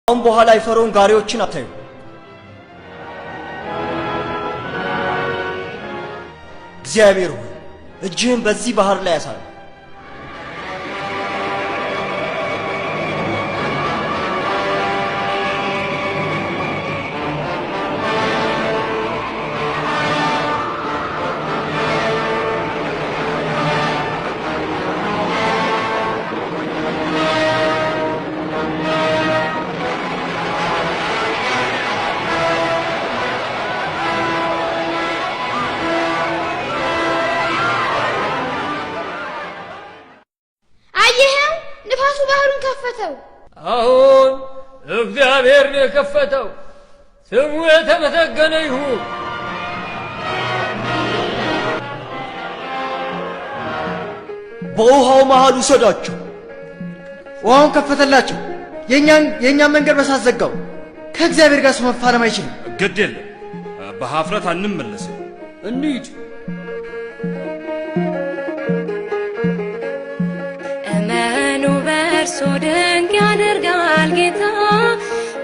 አሁን በኋላ የፈርዖን ጋሪዎችን አታዩ። እግዚአብሔር ሆይ እጅህን በዚህ ባህር ላይ ያሳርፍ። አሁን እግዚአብሔር ነው የከፈተው፣ ስሙ የተመሰገነ ይሁን። በውሃው መሃል ውሰዳቸው። ውሃውን ከፈተላቸው። የእኛን መንገድ በሳት ዘጋው። ከእግዚአብሔር ጋር ሰው መፋለም አይችልም። ግድ የለም፣ በኀፍረት አንመለስም። እንሂድ። እርሱ ድንቅ ያደርጋል ጌታ፣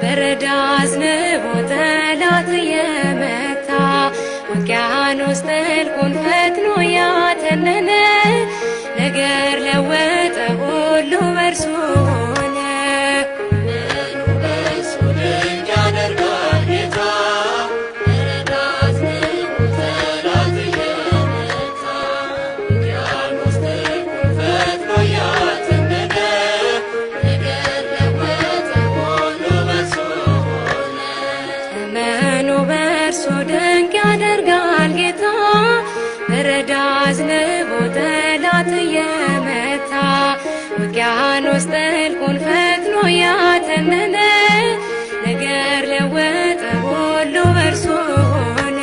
በረዳ አዝንቦ ጠላት የመታ፣ ውቅያኖስ ጥልቁን ፈትኖ ያተነነ፣ ነገር ለወጠ ሁሉ በእርሱ ሆነ። እርሱ ድንቅ ያደርጋል ጌታ፣ በረዳ አዝንቦ ጠላት የመታ፣ ውቅያኖስ ጥልቁን ፈትኖ ያተነነ፣ ድንቅ ያደርጋል ጌታ፣ በረዳ አዝንቦ ጠላት የመታ፣ ውቅያኖስ ጥልቁን ፈትኖ ያተነነ፣ ነገር ለወጠ ሁሉ በእርሱ ሆነ።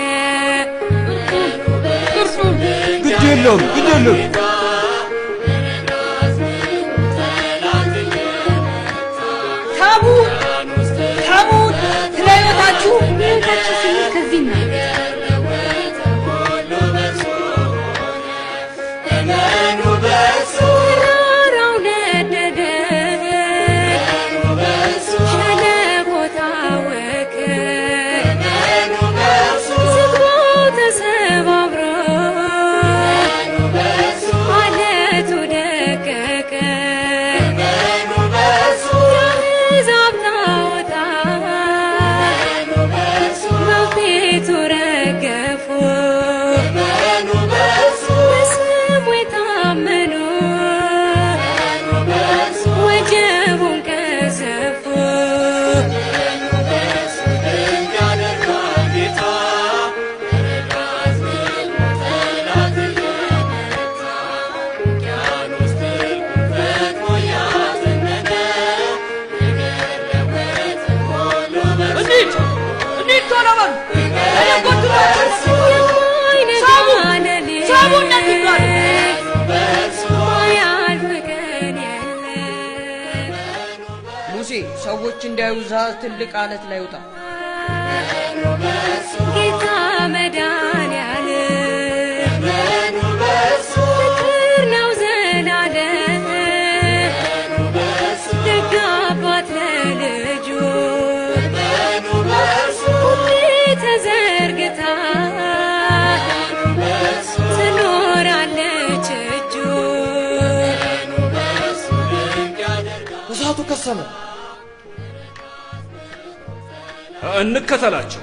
ግድ የለውም፣ ግድ የለውም። ታቡት ስለ ሕይወታችሁ ስንል ከዚህ ነው። ተራራው ነደደ፣ ሸለቆ ታወከ፣ ዝግባው ተሰባብሮ አለቱ ደቀቀ። የአሕዛብ ጣዖታት በፊቱ ረገፉ፣ በስሙ የታመኑ ወጀቡን ቀዘፉ። ሙሴ ሰዎች እንዳያዩ ዛፍ ትልቅ አለት ላይ ውጣ። ጌታ መድኃኒዓለም ፍቅር ነው ዘላለም፣ ደግ አባት ለልጁ ሁሌ ተዘርግታ ትኖራለች እጁ። እሳቱ ከሰመ። እንከተላቸው።